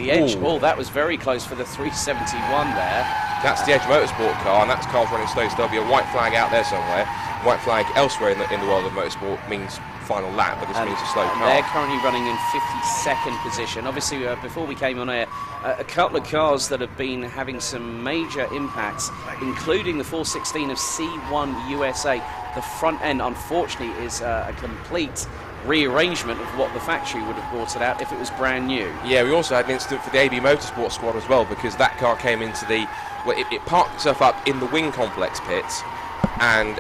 S8: Edge. Oh, that was very close for the 371 there.
S9: That's the Edge Motorsport car, and that's car's running slow, so there'll be a white flag out there somewhere. White flag elsewhere in the world of motorsport means final lap, but this means a slow car.
S8: They're currently running in 52nd position. Obviously, before we came on air, a couple of cars that have been having some major impacts, including the 416 of C1 USA. The front end, unfortunately, is a complete rearrangement of what the factory would have brought it out if it was brand new.
S9: Yeah, we also had an incident for the AB Motorsport squad as well, because that car came into it parked itself up in the wing complex pits, and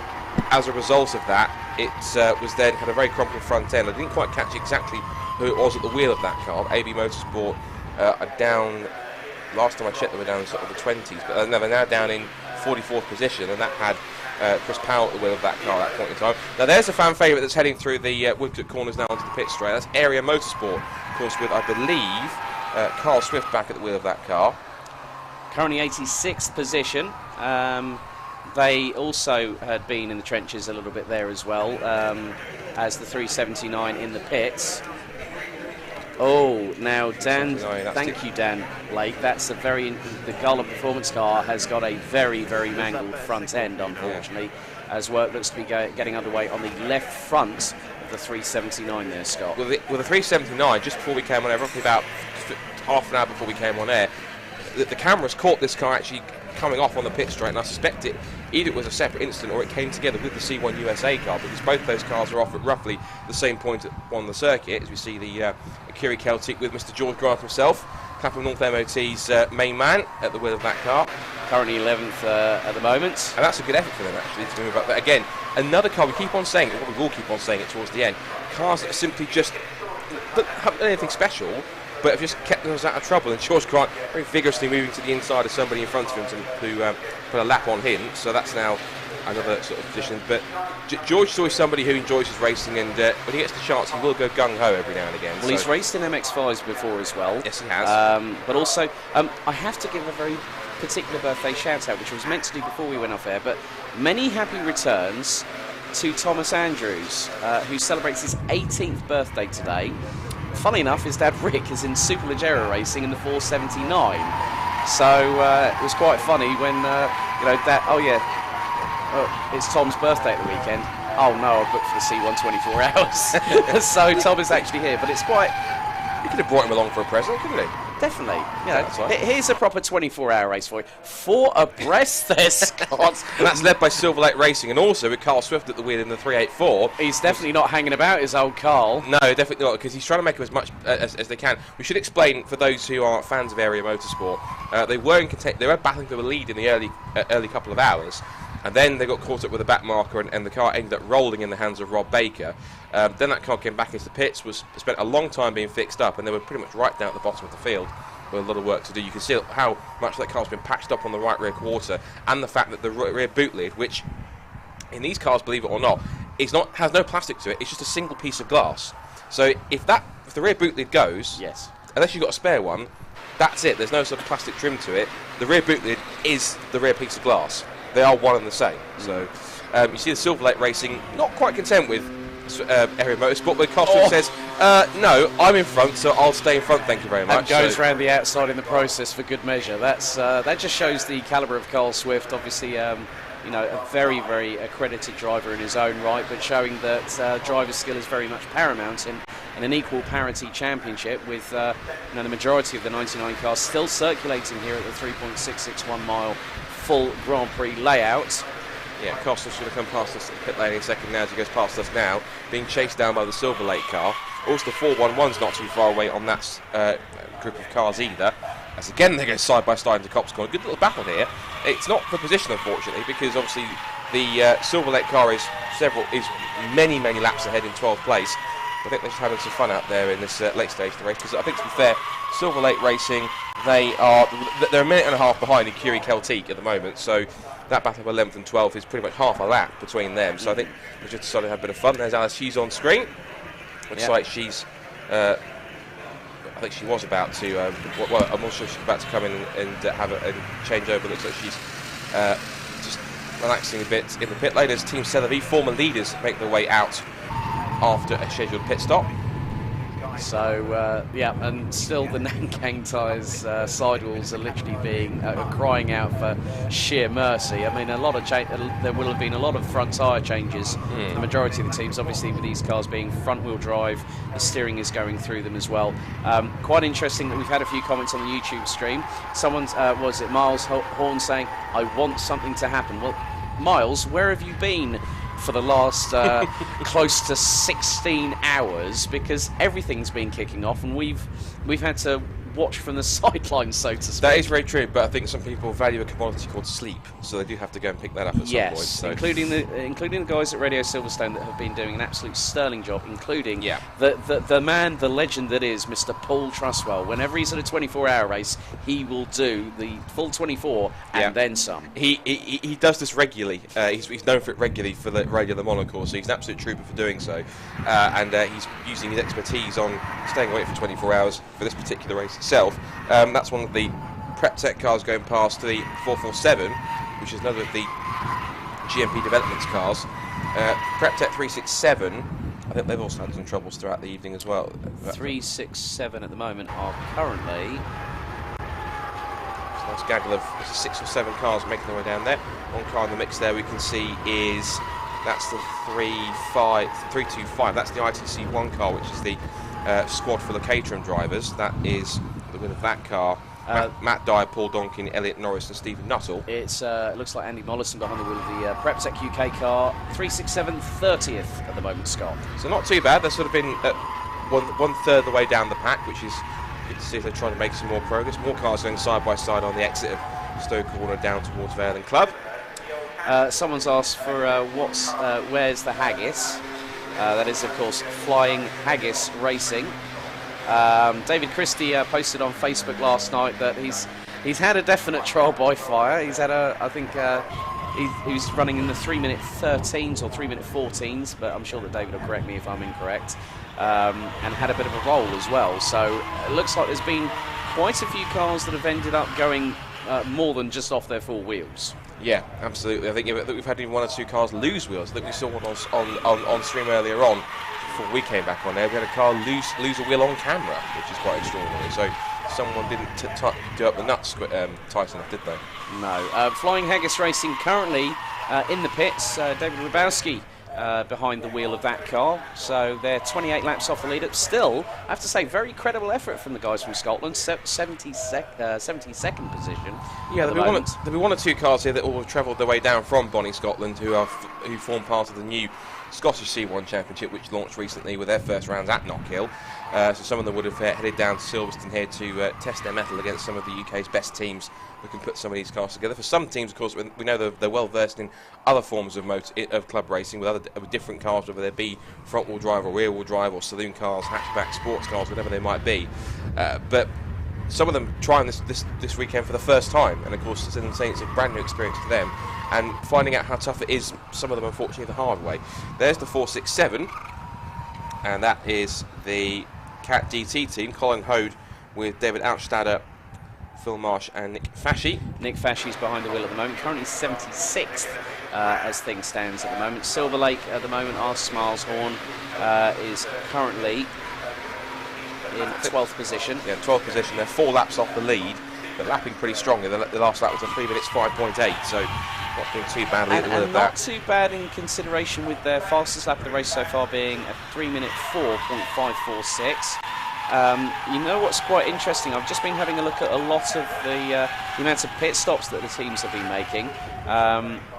S9: as a result of that, it was then had a very crumpled front end. I didn't quite catch exactly who it was at the wheel of that car. AB Motorsport are down, last time I checked they were down in sort of the 20s, but they're now down in 44th position, and that had Chris Powell at the wheel of that car at that point in time. Now there's a fan favourite that's heading through the Woodcote corners now onto the pit straight. That's Area Motorsport, of course, with, I believe, Carl Swift back at the wheel of that car.
S8: Currently 86th position. They also had been in the trenches a little bit there as well, as the 379 in the pits. Oh, now Dan, thank you, Dan Blake. That's the Gala Performance car has got a very, very mangled front end, unfortunately, as work looks to be getting underway on the left front of the 379 there, Scott.
S9: With the 379, just before we came on air, roughly about half an hour before we came on air, the cameras caught this car actually coming off on the pit straight, and I suspect either it was a separate incident or it came together with the C1 USA car, because both those cars are off at roughly the same point on the circuit, as we see the Kiri Celtic with Mr. George Grant himself, Clapham North MOT's main man at the wheel of that car.
S8: Currently 11th at the moment.
S9: And that's a good effort for them, actually, to move up. But again, another car, we keep on saying it, we will keep on saying it towards the end, cars that are simply just don't have anything special, but have just kept themselves out of trouble. And George Grant very vigorously moving to the inside of somebody in front of him to put a lap on him. So that's now another sort of position. But George is always somebody who enjoys his racing, and when he gets the chance, he will go gung-ho every now and again.
S8: Well, he's raced in MX-5s before as well.
S9: Yes, he has.
S8: But also, I have to give a very particular birthday shout-out, which I was meant to do before we went off air, but many happy returns to Thomas Andrews, who celebrates his 18th birthday today. Funny enough, his dad Rick is in Superleggera racing in the 479, so it was quite funny when it's Tom's birthday at the weekend. Oh no, I booked for the C1 24 hours. So Tom is actually here, but it's quite.
S9: You could have brought him along for a present, couldn't he?
S8: Definitely. Here's a proper 24-hour race for you. 4 abreast there, Scott.
S9: And that's led by Silver Lake Racing, and also with Carl Swift at the wheel in the 384.
S8: He's definitely not hanging about his old Carl.
S9: No, definitely not, because he's trying to make him as much as they can. We should explain, for those who are fans of Area Motorsport, they were battling for the lead in the early couple of hours. and then they got caught up with a back marker, and the car ended up rolling in the hands of Rob Baker. Then that car came back into the pits, spent a long time being fixed up, and they were pretty much right down at the bottom of the field with a lot of work to do. You can see how much that car's been patched up on the right rear quarter, and the fact that the rear boot lid, which in these cars, believe it or not, has no plastic to it, it's just a single piece of glass. So if the rear boot lid goes,
S8: yes,
S9: unless you've got a spare one, that's it. There's no sort of plastic trim to it. The rear boot lid is the rear piece of glass. They are one and the same. So you see the Silver Lake Racing not quite content with Area Motorsport, but Cosworth says, no, I'm in front, so I'll stay in front, thank you very much.
S8: And goes round the outside in the process for good measure. That just shows the calibre of Carl Swift. Obviously, you know, a very, very accredited driver in his own right, but showing that driver skill is very much paramount in an equal parity championship, with you know, the majority of the 99 cars still circulating here at the 3.661 mile full Grand Prix layout.
S9: Yeah, Costas going to come past us at the pit lane in a second now as he goes past us now, being chased down by the Silver Lake car. Also, the 411's not too far away on that group of cars either. As again they go side by side into Copse Corner. Good little battle here. It's not for position, unfortunately, because obviously the Silver Lake car is many laps ahead in 12th place. I think they're just having some fun out there in this late stage of the race, because I think, to be fair, Silver Lake Racing, they're a minute and a half behind in Curie Celtique at the moment, so that battle of 11th and 12th is pretty much half a lap between them. So I think they just decided to have a bit of fun. There's Alice Hughes on screen. Looks like she's I think she was about to well, I'm not sure she's about to come in and have a change over. Looks like she's just relaxing a bit in the pit lane as Team Celebi, former leaders, make their way out after a scheduled pit stop.
S8: So yeah, and still the Nankang tyres sidewalls are literally being crying out for sheer mercy. I mean, there will have been a lot of front tyre changes. The majority of the teams, obviously, with these cars being front-wheel drive, the steering is going through them as well. Quite interesting that we've had a few comments on the YouTube stream. Someone's was it Miles Horn saying, "I want something to happen." Well, Miles, where have you been for the last close to 16 hours, because everything's been kicking off and we've had to watch from the sidelines, so to speak.
S9: That is very true, but I think some people value a commodity called sleep, so they do have to go and pick that up at some point. So.
S8: including the guys at Radio Silverstone that have been doing an absolute sterling job, including the man, the legend that is Mr. Paul Truswell. Whenever he's at a 24-hour race, he will do the full 24 and then some.
S9: He does this regularly. He's known for it regularly for the Radio Le Mans course, so he's an absolute trooper for doing so. And he's using his expertise on staying awake for 24 hours for this particular race itself. That's one of the Prep Tech cars going past the 447, which is another of the GMP Developments cars. Prep Tech 367, I think they've also had some troubles throughout the evening as well.
S8: 367 at the moment are currently...
S9: It's a nice gaggle of 6 or 7 cars making their way down there. One car in the mix there we can see is... That's the 325. That's the ITC1 car, which is the squad for the Caterham drivers. That is the winner of that car. Matt Dyer, Paul Donkin, Elliot Norris and Stephen Nuttall.
S8: It looks like Andy Mollison behind the wheel of the PrepTech UK car. 367 30th at the moment, Scott.
S9: So not too bad. They've sort of been one third of the way down the pack, which is good to see if they're trying to make some more progress. More cars going side by side on the exit of Stoke Corner down towards Vale and Club.
S8: Someone's asked for where's the haggis? That is, of course, Flying Haggis Racing. David Christie posted on Facebook last night that he's had a definite trial by fire. He's had I think he was running in the 3-minute 13s or 3-minute 14s, but I'm sure that David will correct me if I'm incorrect. And had a bit of a roll as well. So it looks like there's been quite a few cars that have ended up going more than just off their 4 wheels.
S9: Yeah, absolutely. I think we've had even 1 or 2 cars lose wheels. I think we saw one on stream earlier on before we came back on there. We had a car lose a wheel on camera, which is quite extraordinary. So someone didn't do up the nuts tight enough, did they?
S8: No. Flying Haggis Racing currently in the pits. David Rybowski behind the wheel of that car. So they're 28 laps off the lead. Still, I have to say, very credible effort from the guys from Scotland. 72nd position.
S9: Yeah, there'll be 1 or 2 cars here that will have travelled their way down from Bonnie, Scotland, who form part of the new Scottish C1 Championship, which launched recently with their first rounds at Knockhill. So some of them would have headed down to Silverstone here to test their mettle against some of the UK's best teams who can put some of these cars together. For some teams, of course, we know they're well versed in other forms of club racing with different cars, whether they be front-wheel drive or rear-wheel drive or saloon cars, hatchback, sports cars, whatever they might be. But some of them trying this weekend for the first time, and of course, as I'm saying, it's a brand new experience for them, and finding out how tough it is, some of them unfortunately the hard way. There's the 467, and that is the Cat DT team, Colin Hode with David Outstader, Phil Marsh and Nick Fashy.
S8: Nick Fashy's behind the wheel at the moment, currently 76th as things stands at the moment. Silver Lake at the moment, our Smileshorn is currently in 12th position.
S9: Yeah, 12th position. They're 4 laps off the lead, but lapping pretty strongly. The last lap was a 3 minutes 5.8, so not doing too badly at the wheel of that.
S8: Not too bad in consideration with their fastest lap of the race so far being a 3 minute 4.546. You know what's quite interesting? I've just been having a look at a lot of the amounts of pit stops that the teams have been making.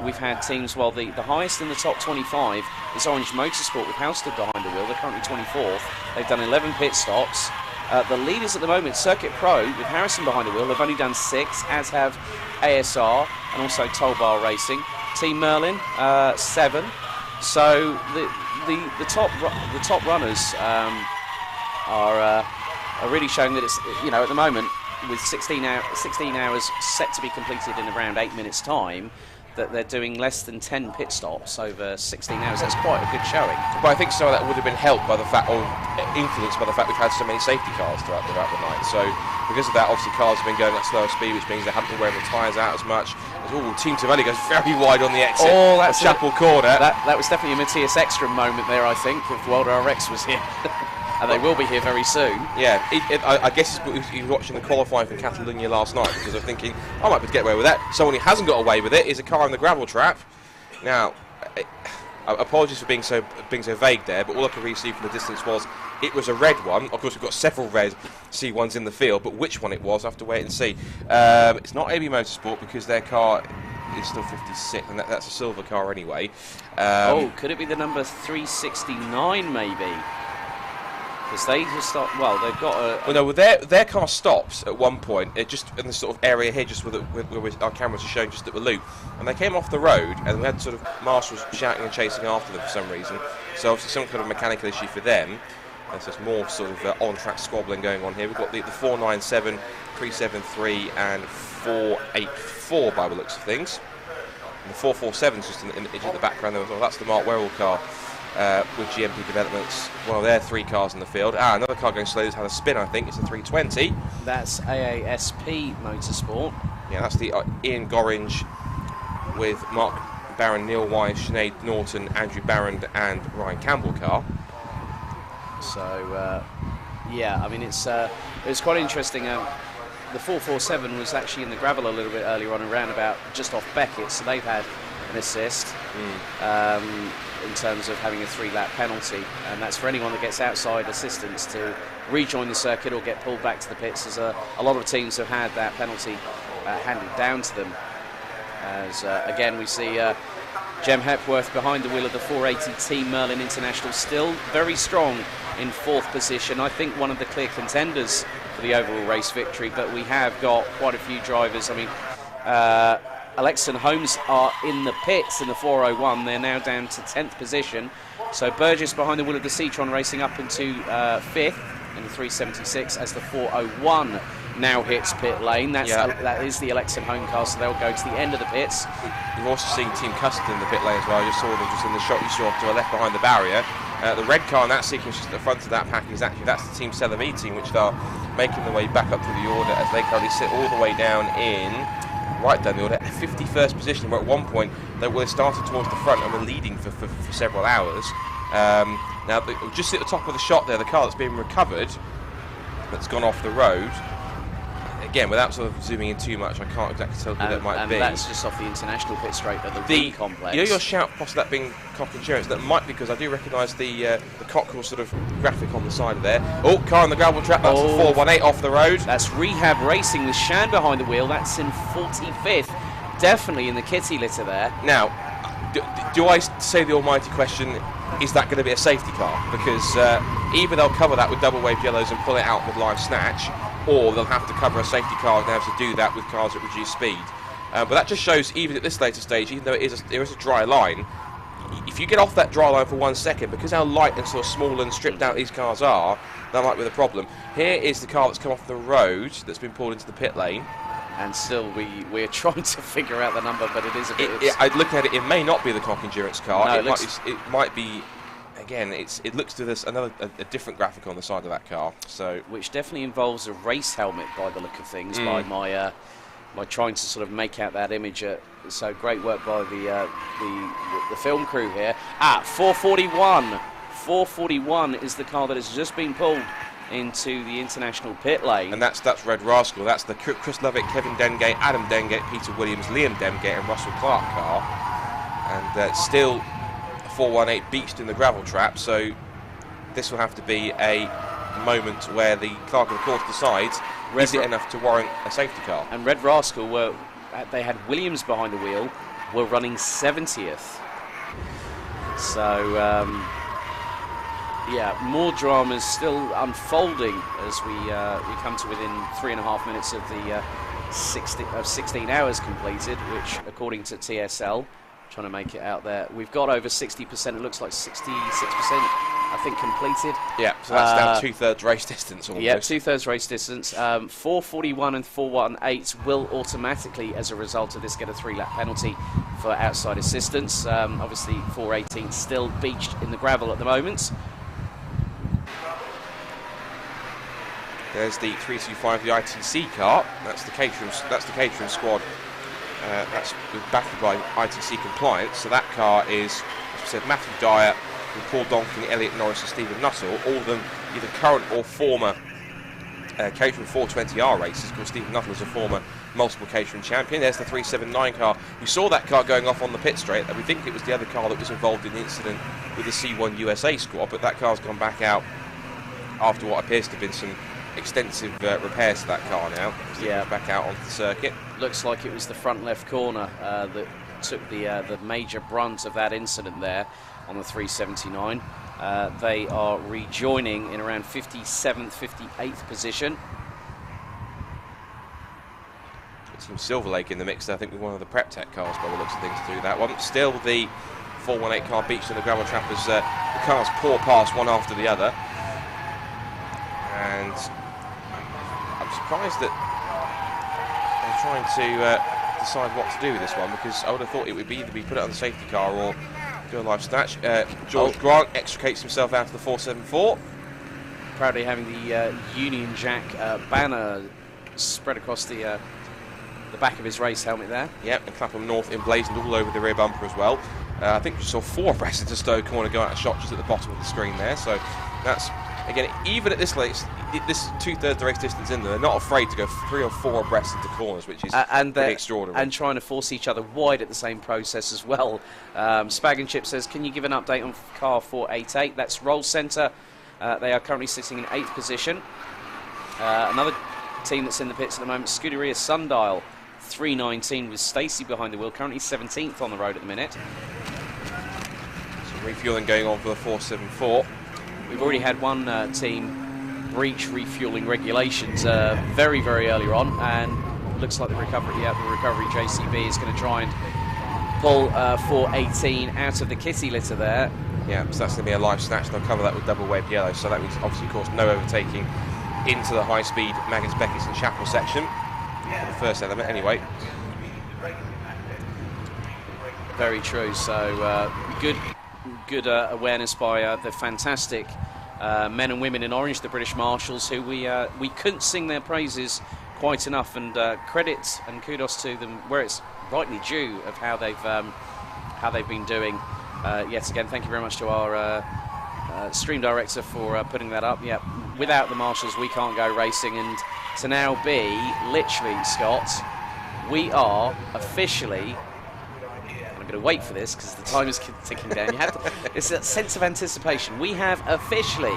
S8: We've had teams, well, the highest in the top 25 is Orange Motorsport with Halstead behind the wheel. They're currently 24th. They've done 11 pit stops. The leaders at the moment, Circuit Pro, with Harrison behind the wheel, they've only done 6, as have ASR and also Tollbar Racing. Team Merlin, 7. So the top runners are really showing that it's, you know, at the moment with 16 hours set to be completed in around 8 minutes time, that they're doing less than 10 pit stops over 16 hours. That's quite a good showing.
S9: But I think some of that would have been helped by the fact, or influenced by the fact we've had so many safety cars throughout the night. So because of that, obviously cars have been going at slower speed, which means they haven't been wearing the tyres out as much. Team Torelli goes very wide on the exit of Chapel Corner.
S8: That was definitely a Matthias Ekstrom moment there, I think, if World RX was here. And they will be here very soon.
S9: Yeah, I guess he was watching the qualifying from Catalonia last night, because I'm thinking, I might be able to get away with that. Someone who hasn't got away with it is a car in the gravel trap. Now, apologies for being so vague there, but all I could really see from the distance was it was a red one. Of course, we've got several red C1s in the field, but which one it was, I have to wait and see. It's not AB Motorsport, because their car is still 56, and that's a silver car anyway.
S8: Could it be the number 369 maybe? Because they just thought, well, they've got a...
S9: Well, no, their car stops at one point, just in this sort of area here, just where our cameras are showing just at the loop. And they came off the road, and we had sort of marshals shouting and chasing after them for some reason. So obviously some kind of mechanical issue for them. And so there's more sort of on-track squabbling going on here. We've got the 497, 373, and 484 by the looks of things. And the 447's just in the background there as well. That's the Mark Werrell car. With GMP Developments, well, there are 3 cars in the field. Another car going slow has had a spin, I think. It's a 320.
S8: That's AASP Motorsport.
S9: Yeah, that's the Ian Gorringe with Mark Barron, Neil Wise, Sinead Norton, Andrew Barron and Ryan Campbell car.
S8: So, yeah, I mean, it's quite interesting. The 447 was actually in the gravel a little bit earlier on, around about just off Beckett, so they've had an assist. In terms of having a 3-lap penalty, and that's for anyone that gets outside assistance to rejoin the circuit or get pulled back to the pits, as a lot of teams have had that penalty handed down to them. As again we see Jem Hepworth behind the wheel of the 480 Team Merlin International, still very strong in 4th position. I think one of the clear contenders for the overall race victory, but we have got quite a few drivers. I mean, Alex and Holmes are in the pits in the 401. They're now down to 10th position. So Burgess behind the wheel of the Citroen Racing up into 5th in the 376 as the 401 now hits pit lane. That is the Alex and Holmes car, so they'll go to the end of the pits.
S9: You've also seen Team Custard in the pit lane as well. I just saw them just in the shot you saw to the left behind the barrier. The red car in that sequence just at the front of that pack is actually, that's the Team Selami team, which are making their way back up through the order as they currently sit all the way down in... right down the order, 51st position, where at one point they were started towards the front and were leading for several hours. Now, just at the top of the shot there, the car that's being recovered, that's gone off the road, again, without sort of zooming in too much, I can't exactly tell who that might be.
S8: And that's just off the international pit straight at the complex.
S9: You know your shout, possibly that being Cock Insurance, that might be because I do recognise the Cockerel sort of graphic on the side of there. Oh, car on the gravel trap, that's the 418 off the road.
S8: That's Rehab Racing with Shan behind the wheel, that's in 45th, definitely in the kitty litter there.
S9: Now, do I say the almighty question, is that going to be a safety car? Because either they'll cover that with double wave yellows and pull it out with live snatch, or they'll have to cover a safety car and have to do that with cars at reduced speed. But that just shows, even at this later stage, even though there is a dry line, if you get off that dry line for 1 second, because how light and sort of small and stripped out these cars are, that might be the problem. Here is the car that's come off the road that's been pulled into the pit lane.
S8: And still, we're trying to figure out the number, but it is a bit...
S9: I'd look at it, it may not be the Cock Endurance car.
S8: No,
S9: it might be... Again, it looks to this a different graphic on the side of that car. So,
S8: which definitely involves a race helmet by the look of things, by my trying to sort of make out that image. So great work by the film crew here. 441. 441 is the car that has just been pulled into the international pit lane.
S9: And that's Red Rascal. That's the Chris Lovick, Kevin Dengate, Adam Dengate, Peter Williams, Liam Dengate and Russell Clark car. And still 418 beached in the gravel trap, so this will have to be a moment where the clerk of the course decides is it enough to warrant a safety car.
S8: And Red Rascal they had Williams behind the wheel, were running 70th. So yeah, more dramas still unfolding as we come to within 3.5 minutes of the 16 hours completed, which according to TSL, trying to make it out there, we've got over 60%, it looks like 66% I think completed.
S9: Yeah, so that's now 2/3 race distance almost.
S8: Yeah, 2/3 race distance. 441 and 418 will automatically, as a result of this, get a 3-lap penalty for outside assistance. Obviously 418 still beached in the gravel at the moment.
S9: There's the 325, the ITC car. That's the catering squad. That's backed by ITC compliance. So that car is, as we said, Matthew Dyer, Paul Donkin, Elliot Norris and Stephen Nuttall, all of them either current or former catering 420R races. Of course, Stephen Nuttall is a former multiple catering champion. There's the 379 car. We saw that car going off on the pit straight, and we think it was the other car that was involved in the incident with the C1 USA squad, but that car's gone back out after what appears to have been some extensive repairs to that car now. Yeah, back out onto the circuit.
S8: Looks like it was the front left corner that took the major brunt of that incident there on the 379. They are rejoining in around 57th, 58th position.
S9: Team Silver Lake in the mix, I think, with one of the Prep Tech cars by the looks of things through that one. Still the 418 car beached in the gravel trap as the cars pour past one after the other. And I'm surprised that they're trying to decide what to do with this one, because I would have thought it would either be put it on the safety car or do a live snatch. George Grant extricates himself out of the 474.
S8: Proudly having the Union Jack banner spread across the back of his race helmet there.
S9: Yep, and Clapham North emblazoned all over the rear bumper as well. I think we saw 4 abreast into Stowe Corner go out of shot just at the bottom of the screen there. So that's, again, even at this late, this 2/3 race distance in there, they're not afraid to go 3 or 4 abreast into corners, which is pretty extraordinary.
S8: And trying to force each other wide at the same process as well. Spag and Chip says, can you give an update on car 488? That's Roll Centre. They are currently sitting in 8th position. Another team that's in the pits at the moment, Scuderia Sundial, 319 with Stacey behind the wheel, currently 17th on the road at the minute.
S9: So refueling going on for the 474.
S8: We've already had one team breach refueling regulations very, very earlier on, and looks like the recovery JCB is going to try and pull 418 out of the kitty litter there.
S9: Yeah, so that's going to be a live snatch. They'll cover that with double wave yellow, so that means obviously, of course, no overtaking into the high-speed Maggins, Beckett's and Chapel section for the first element anyway.
S8: Very true. So good awareness by the fantastic men and women in orange, the British Marshals, who we couldn't sing their praises quite enough, and credit and kudos to them where it's rightly due of how they've been doing. Yet again, thank you very much to our stream director for putting that up. Yeah, without the Marshals we can't go racing, and to now be literally, Scott, we are officially, and I'm going to wait for this because the time is ticking down. It's that sense of anticipation. We have officially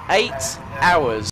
S8: 8 hours